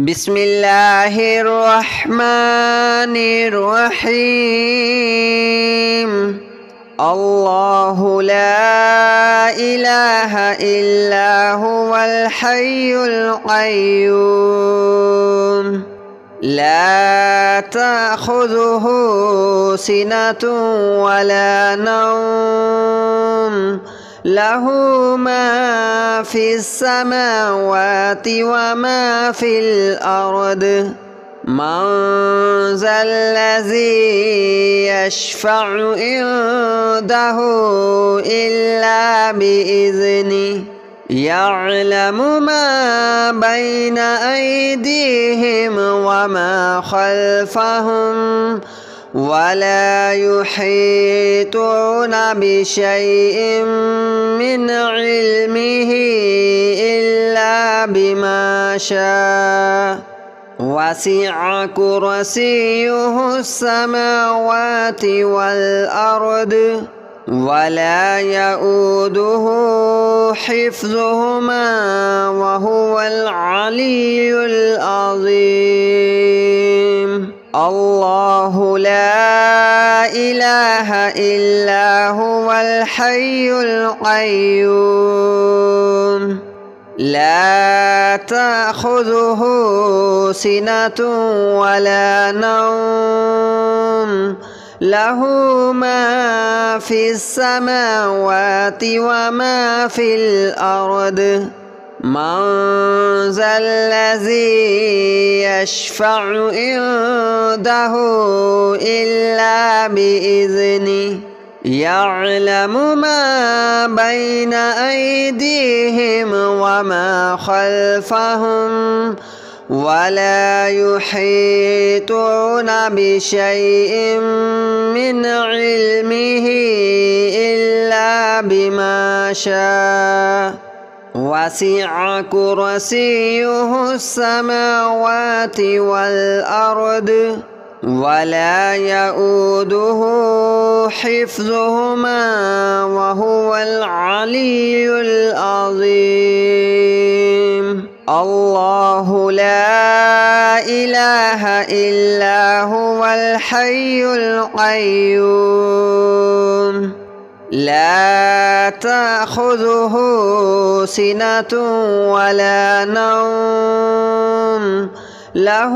بسم الله الرحمن الرحيم. الله لا إله إلا هو الحي القيوم لا تأخذه سنة ولا نوم له ما في السماوات وما في الأرض من ذا الذي يشفع عنده إلا بإذنه يعلم ما بين أيديهم وما خلفهم ولا يحيطون بشيء من علمه إلا بما شاء وسع كرسيه السماوات والأرض ولا يؤوده حفظهما وهو العلي العظيم. الله لا إله إلا هو الحي القيوم لا تأخذه سنة ولا نوم له ما في السماوات وما في الأرض من ذا الذي يشفع عنده إلا بإذنه يعلم ما بين أيديهم وما خلفهم ولا يحيطون بشيء من علمه إلا بما شاء وسع كرسيه السماوات والأرض ولا يؤوده حفظهما وهو العلي العظيم. الله لا إله إلا هو الحي القيوم لا تأخذه سنة ولا نوم له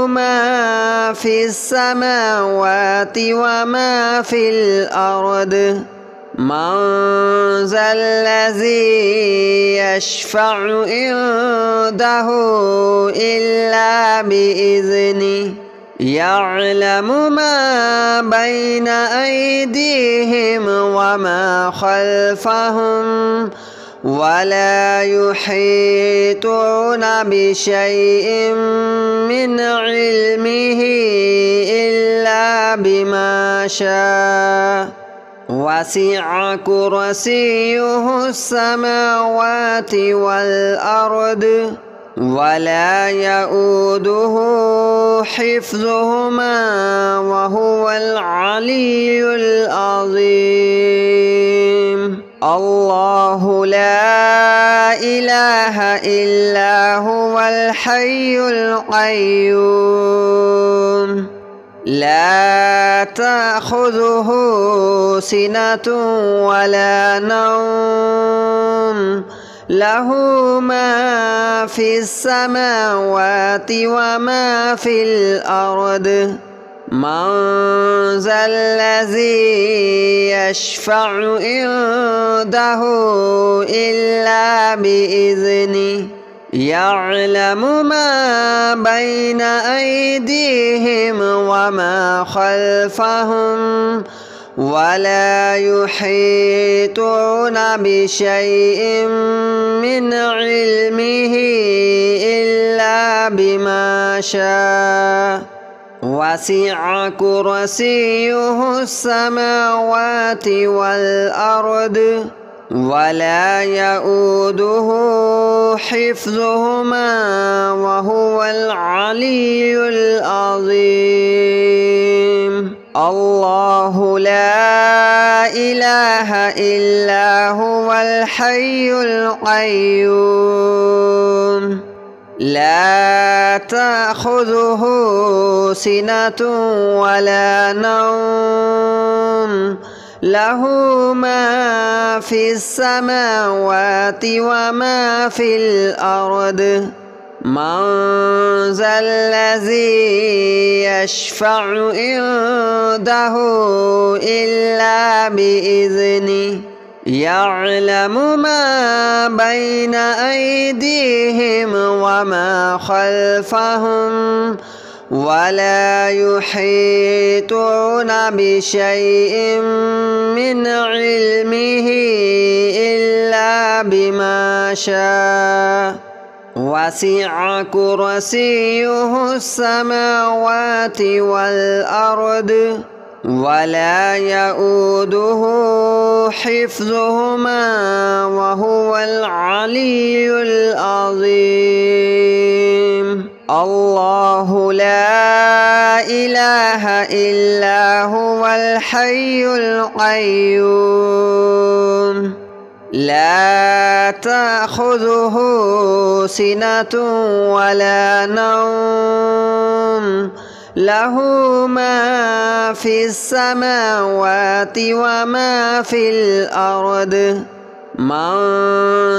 ما في السماوات وما في الأرض من ذا الذي يشفع عنده إلا بإذنه يعلم ما بين أيديهم وما خلفهم ولا يحيطون بشيء من علمه إلا بما شاء وسع كرسيه السماوات والأرض ولا يؤوده حفظهما وهو العلي العظيم. الله لا إله إلا هو الحي القيوم لا تأخذه سنة ولا نوم له ما في السماوات وما في الأرض من ذا الذي يشفع عنده إلا بإذنه يعلم ما بين أيديهم وما خلفهم ولا يحيطون بشيء من علمه إلا بما شاء وسع كرسيه السماوات والأرض ولا يؤوده حفظهما وهو العلي العظيم. الله لا إله إلا هو الحي القيوم لا تأخذه سنة ولا نوم له ما في السماوات وما في الأرض من ذا الذي يشفع عنده إلا بإذنه يعلم ما بين أيديهم وما خلفهم ولا يحيطون بشيء من علمه إلا بما شاء وسع كرسيه السماوات والأرض ولا يؤوده حفظهما وهو العلي العظيم الله لا إله إلا هو الحي القيوم لا تأخذه سنة ولا نوم له ما في السماوات وما في الأرض من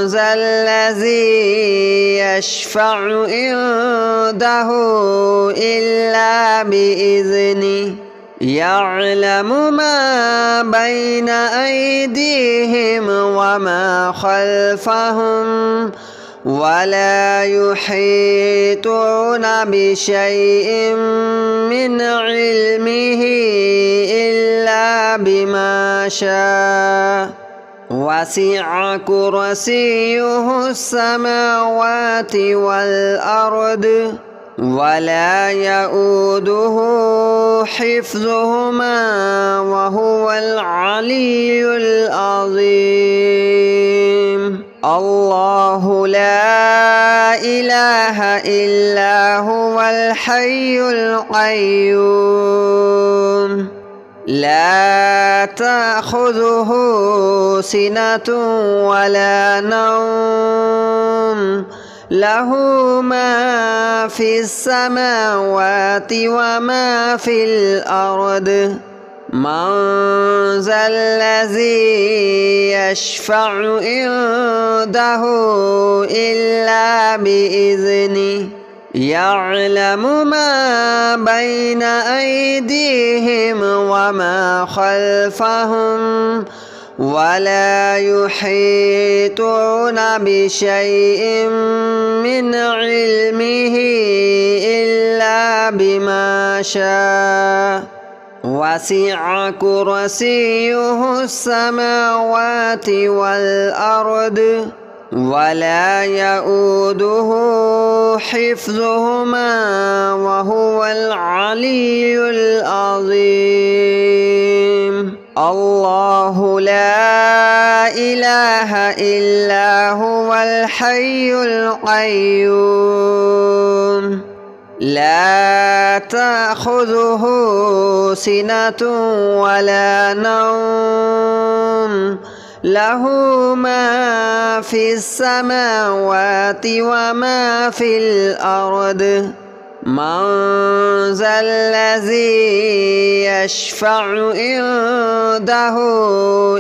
ذا الذي يشفع عنده إلا بإذنه يعلم ما بين أيديهم وما خلفهم ولا يحيطون بشيء من علمه إلا بما شاء وسع كرسيه السماوات والأرض ولا يؤوده حفظهما وهو العلي العظيم الله لا إله إلا هو الحي القيوم لا تأخذه سنة ولا نوم له ما في السماوات وما في الأرض من ذا الذي يشفع عنده إلا بإذنه يعلم ما بين أيديهم وما خلفهم ولا يحيطون بشيء من علمه إلا بما شاء وسع كرسيه السماوات والأرض ولا يؤوده حفظهما وهو العلي العظيم الله لا إله إلا هو الحي القيوم لا تأخذه سنة ولا نوم له ما في السماوات وما في الأرض من ذا الذي يشفع عنده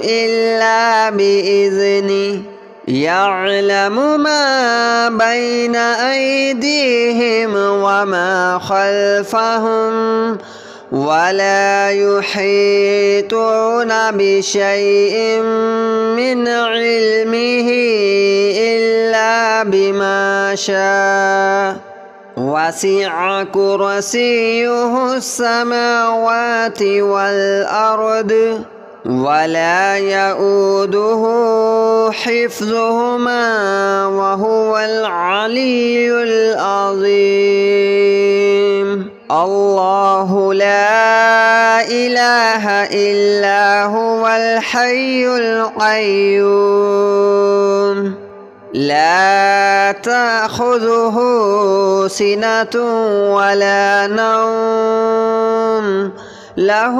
إلا بإذنه يعلم ما بين أيديهم وما خلفهم ولا يحيطون بشيء من علمه إلا بما شاء وسع كرسيه السماوات والأرض ولا يؤوده حفظهما وهو العلي العظيم الله لا إله إلا هو الحي القيوم لا تأخذه سنة ولا نوم له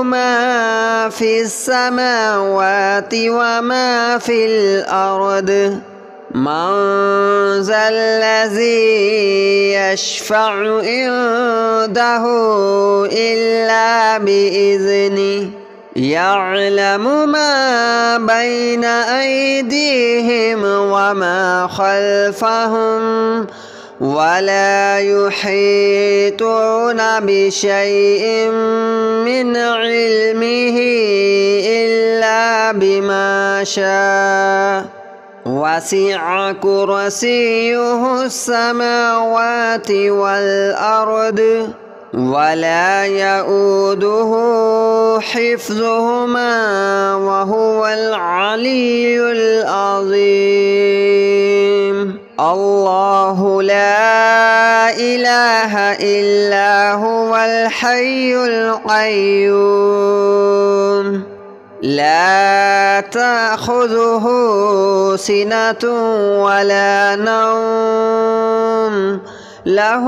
ما في السماوات وما في الأرض من ذا الذي يشفع عنده إلا بإذنه يعلم ما بين أيديهم وما خلفهم ولا يحيطون بشيء من علمه إلا بما شاء وسع كرسيه السماوات والأرض ولا يؤوده حفظهما وهو العلي العظيم الله لا إله إلا هو الحي القيوم لا تأخذه سنة ولا نوم له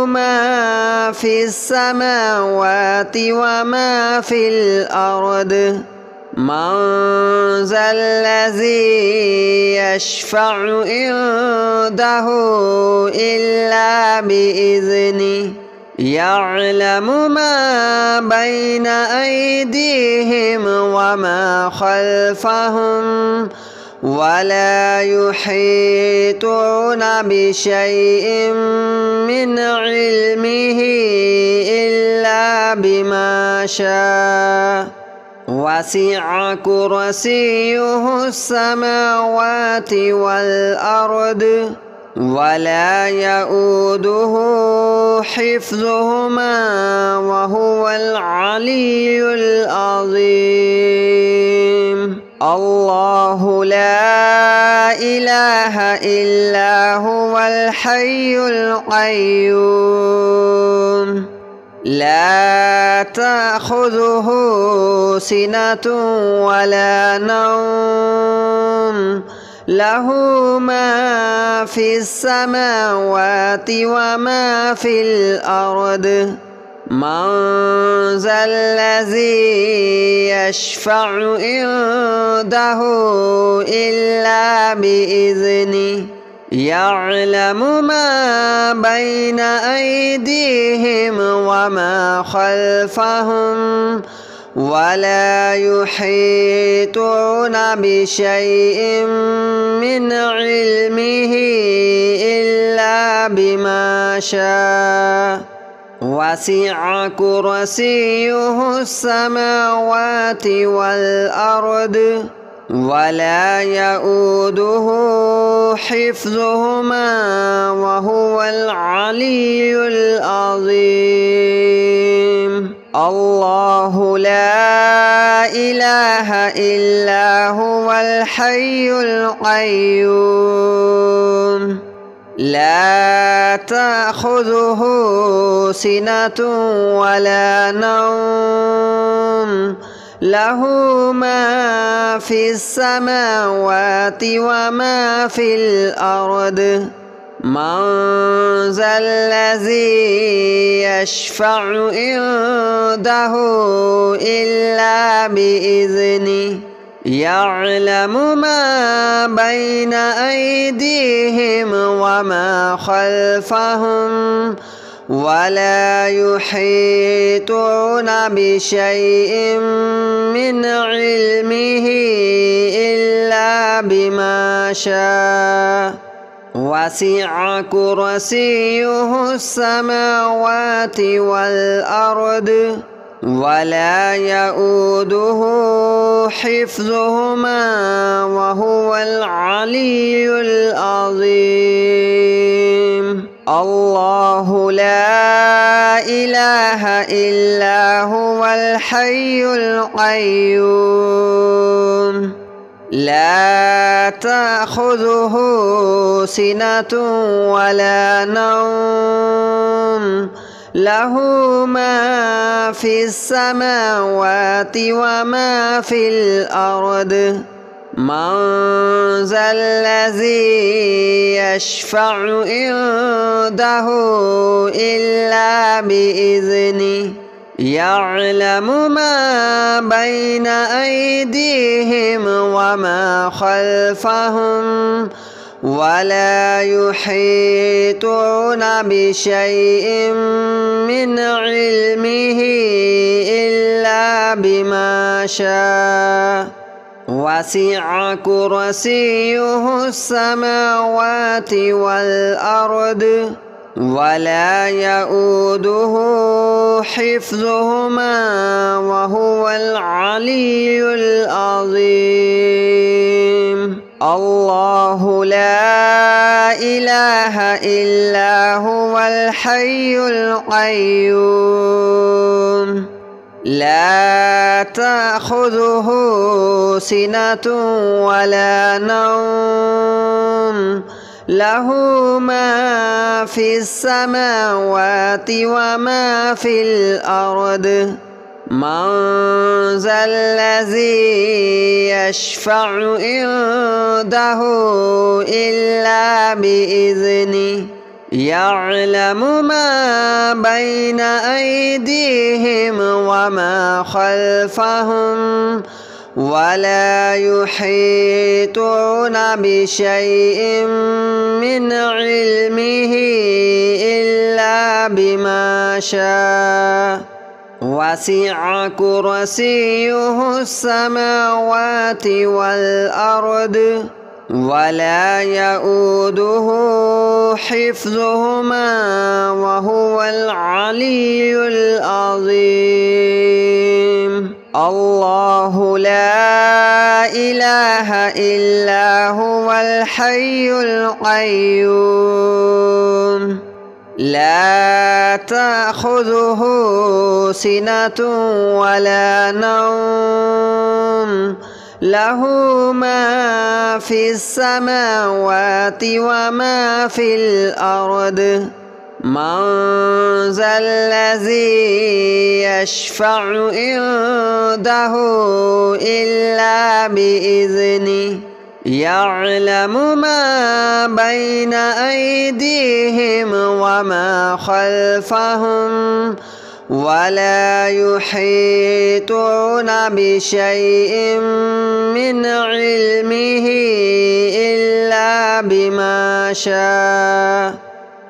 ما في السماوات وما في الأرض من ذا الذي يشفع عنده إلا بإذنه يعلم ما بين أيديهم وما خلفهم ولا يحيطون بشيء من علمه إلا بما شاء وسع كرسيه السماوات والأرض ولا يؤوده حفظهما وهو العلي العظيم الله لا إله إلا هو الحي القيوم لا تأخذه سنة ولا نوم له ما في السماوات وما في الأرض من ذا الذي يشفع عنده إلا بإذنه يعلم ما بين أيديهم وما خلفهم ولا يحيطون بشيء من علمه إلا بما شاء وسع كرسيه السماوات والأرض ولا يؤوده حفظهما وهو العلي العظيم الله لا إله إلا هو الحي القيوم لا تأخذه سنة ولا نوم له ما في السماوات وما في الأرض من ذا الذي يشفع عنده إلا بإذنه يعلم ما بين أيديهم وما خلفهم ولا يحيطون بشيء من علمه إلا بما شاء وسع كرسيه السماوات والأرض ولا يؤوده حفظهما وهو العلي العظيم الله لا إله إلا هو الحي القيوم لا تأخذه سنة ولا نوم له ما في السماوات وما في الأرض من ذا الذي يشفع عنده إلا بإذنه يعلم ما بين أيديهم وما خلفهم ولا يحيطون بشيء من علمه إلا بما شاء وسع كرسيه السماوات والأرض ولا يؤوده حفظهما وهو العلي العظيم الله لا إله إلا هو الحي القيوم لا تأخذه سنة ولا نوم له ما في السماوات وما في الأرض من ذا الذي يشفع عنده إلا بإذنه يعلم ما بين أيديهم وما خلفهم ولا يحيطون بشيء من علمه إلا بما شاء وسع كرسيه السماوات والأرض ولا يؤوده حفظهما وهو العلي العظيم الله لا إله إلا هو الحي القيوم لا تأخذه سنة ولا نوم له ما في السماوات وما في الأرض من ذا الذي يشفع عنده إلا بإذنه يعلم ما بين أيديهم وما خلفهم ولا يحيطون بشيء من علمه إلا بما شاء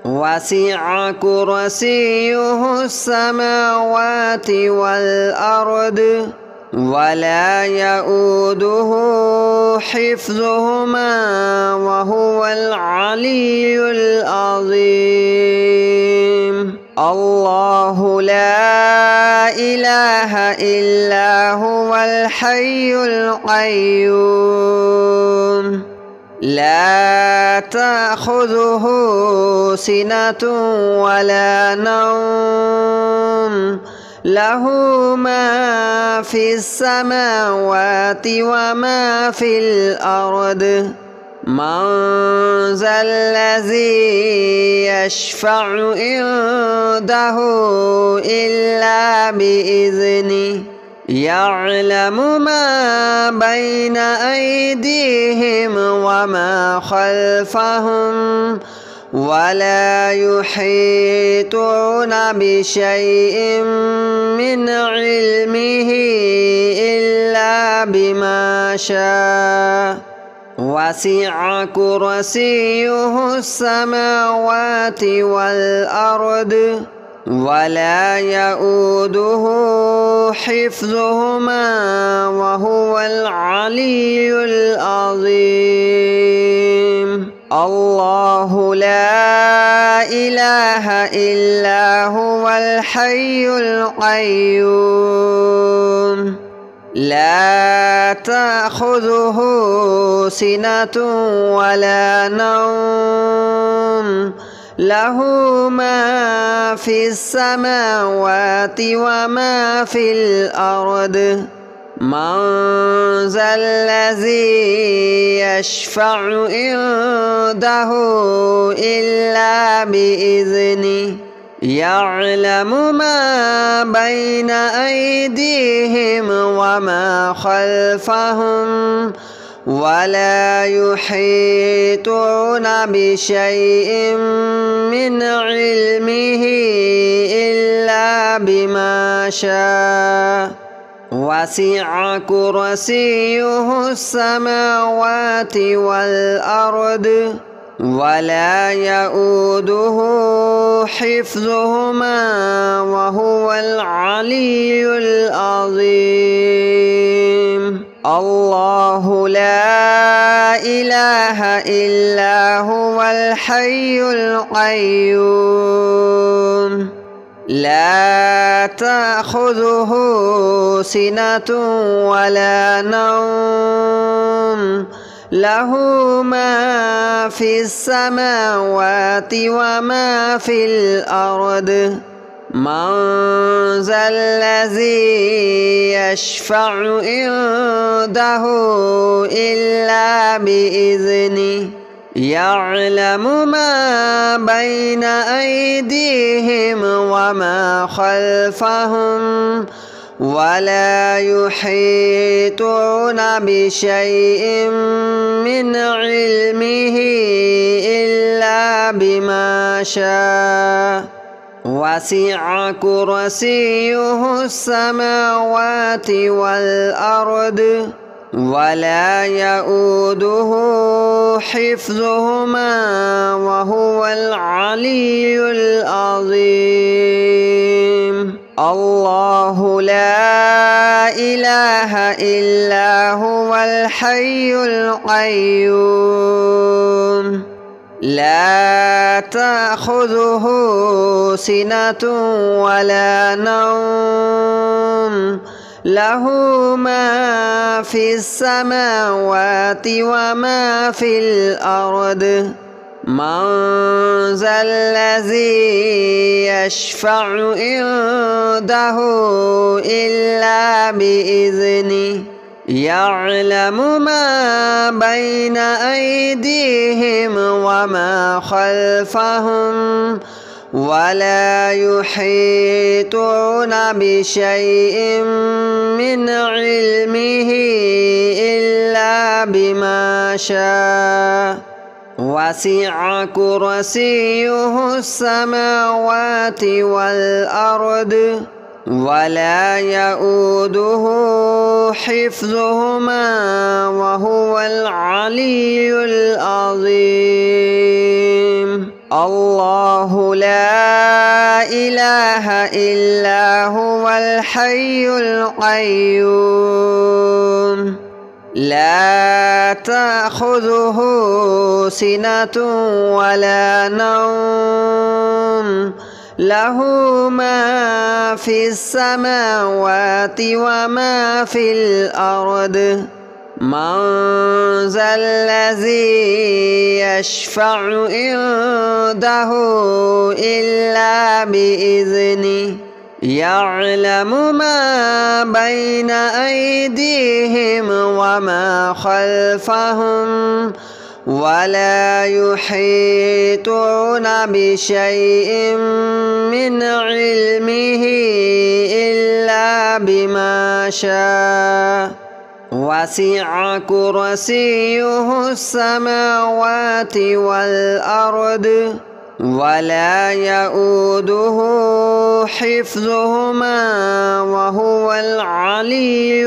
وسع كرسيه السماوات والأرض ولا يؤوده حفظهما وهو العلي العظيم الله لا إله إلا هو الحي القيوم لا تأخذه سنة ولا نوم له ما في السماوات وما في الأرض من ذا الذي يشفع عنده إلا بإذنه يعلم ما بين أيديهم وما خلفهم ولا يحيطون بشيء من علمه إلا بما شاء وسع كرسيه السماوات والأرض ولا يؤوده حفظهما وهو العلي العظيم الله لا إله إلا هو الحي القيوم لا تأخذه سنة ولا نوم له ما في السماوات وما في الأرض من ذا الذي يشفع عنده إلا بإذنه يعلم ما بين أيديهم وما خلفهم ولا يحيطون بشيء من علمه إلا بما شاء وسع كرسيه السماوات والأرض ولا يؤوده حفظهما وهو العلي العظيم. الله لا إله إلا هو الحي القيوم لا تأخذه سنة ولا نوم له ما في السماوات وما في الأرض من ذا الذي يشفع عنده إلا بإذنه يعلم ما بين أيديهم وما خلفهم ولا يحيطون بشيء من علمه إلا بما شاء وسع كرسيه السماوات والأرض ولا يؤوده حفظهما وهو العلي العظيم. الله لا إله إلا هو الحي القيوم لا تأخذه سنة ولا نوم له ما في السماوات وما في الأرض من ذا الذي يشفع عنده إلا بإذنه يعلم ما بين أيديهم وما خلفهم ولا يحيطون بشيء من علمه إلا بما شاء وسع كرسيه السماوات والأرض ولا يؤوده حفظهما وهو العلي العظيم. الله لا إله إلا هو الحي القيوم لا تأخذه سنة ولا نوم له ما في السماوات وما في الأرض من ذا الذي يشفع عنده إلا بإذنه يعلم ما بين أيديهم وما خلفهم ولا يحيطون بشيء من علمه إلا بما شاء وسع كرسيه السماوات والأرض ولا يؤوده حفظهما وهو العلي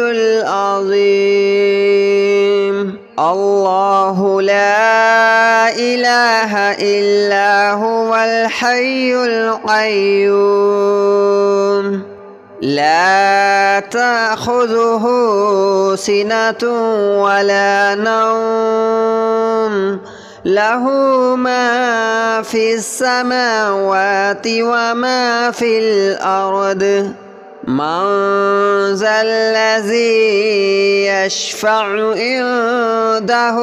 العظيم. الله لا إله إلا هو الحي القيوم لا تأخذه سنة ولا نوم له ما في السماوات وما في الأرض من ذا الذي يشفع عنده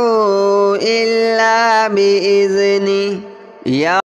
إلا بإذنه